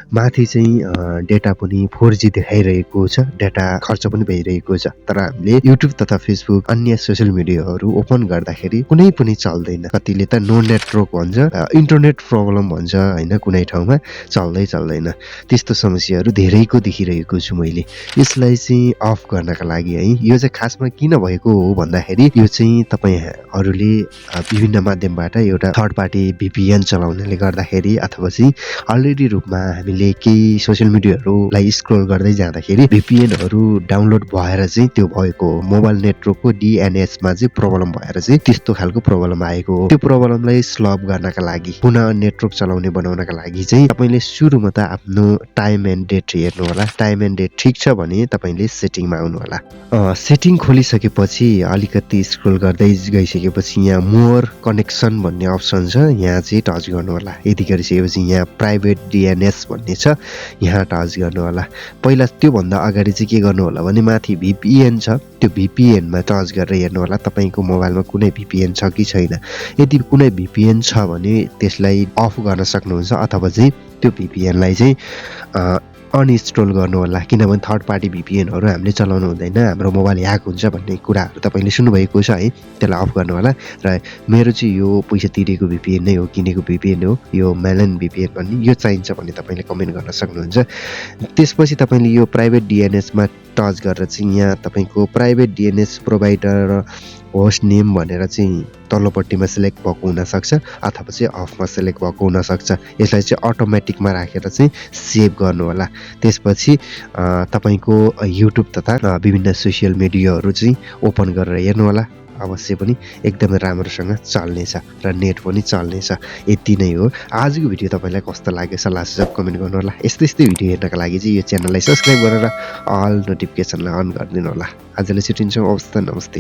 माथि चाहिँ डेटा पनि 4G देखाइरहेको छ, डेटा खर्च पनि भइरहेको छ, तर हामीले युट्युब तथा फेसबुक अन्य सोसियल मिडियाहरू ओपन गर्दाखेरि कुनै पनि चल्दैन। कतिले त नो नेटवर्क भन्छ, इन्टरनेट प्रब्लम भन्छ हैन, कुनै ठाउँमा चल्दैन। त्यस्तो समस्याहरू धेरैको देखिरहेको छु मैले। यसलाई चाहिँ अफ गर्नका लागि है, यो चाहिँ खासमा किन भएको हो भन्दाखेरि यो चाहिँ तपाईहरूले विभिन्न माध्यमबाट एउटा थर्ड पार्टी VPN चलाउनाले गर्दाखेरि अथवा चाहिँ अलरेडी रूपमा हामीले केही सोसियल मिडियाहरूलाई स्क्रोल गर्दै जाँदाखेरि VPNहरू डाउनलोड भएर चाहिँ त्यो भएको हो। मोबाइल नेटवर्कको DNS मा चाहिँ प्रब्लम भएर चाहिँ त्यस्तो खालको प्रब्लम आएको हो। त्यो प्रब्लमलाई सल्भ गर्नका लागि, पुनः नेटवर्क चलाउने बनाउनका लागि चाहिँ तपाईले सुरुमा त आफ्नो टाइम एन्ड डेट हेर्नु होला। टाइम एन्ड डेट ठिक छ भने तपाईले सेटिङमा आउनु होला। सेटिङ खोलिसकेपछि अलिकति स्क्रोल गर्दै गइसकेपछि यहाँ मोर कनेक्सन भन्ने अप्सन छ, यहाँ चाहिँ टच गर्नु होला। यति गरिसकेपछि यहाँ प्राइभेट DNS भन्ने छ, यहाँ टच गर्नु होला। पहिला त्यो भन्दा अगाडि चाहिँ के गर्नु होला भने माथि VPN छ, त्यो VPN मा टच गरेर हेर्नु होला तपाईको मोबाइलमा कुनै VPN छ कि छैन। यदि कुनै VPN छ भने त्यसलाई अफ गर्न सक्नुहुन्छ अथवा चाहिँ त्यो VPN लाई चाहिँ अनइन्स्टल गर्नु होला, किनभने थर्ड पार्टी VPNहरू हामीले चलाउनु हुँदैन, हाम्रो मोबाइल ह्याक हुन्छ भन्ने कुराहरू तपाईले सुन्नुभएको छ है। त्यसलाई अफ गर्नु होला। र मेरो चाहिँ यो पैसा तिरेको VPN नै हो, किनेको VPN हो, यो मेलन VPN भन्ने, यो चाहिन्छ भने तपाईले कमेन्ट गर्न सक्नुहुन्छ। त्यसपछि तपाईले यो प्राइभेट DNS मा टच गरेर चाहिँ यहाँ तपाईको private DNS provider host name भनेर चाहिँ तल्लोपट्टिमा सिलेक्ट भएको हुनसक्छ अथवा चाहिँ अफमा सिलेक्ट भएको हुनसक्छ। यसलाई चाहिँ अटोमेटिकमा राखेर चाहिँ सेभ गर्नु होला। त्यसपछि तपाईको युट्युब तथा विभिन्न सोसियल मिडियाहरू चाहिँ ओपन गरेर हेर्नु होला। अवश्य पनि एकदमै राम्रोसँग चल्नेछ र नेट पनि चल्नेछ। यति नै हो। आजको भिडियो तपाईलाई कस्तो लाग्यो सल्लाह सुझाव कमेन्ट गर्नु होला। यस्तै भिडियो हेर्नका लागि चाहिँ यो च्यानललाई सब्स्क्राइब गरेर अल नोटिफिकेसनलाई अन गरिदिनु होला। आजलाई छुट्टिन्छौँ। अवस्था नमस्ते।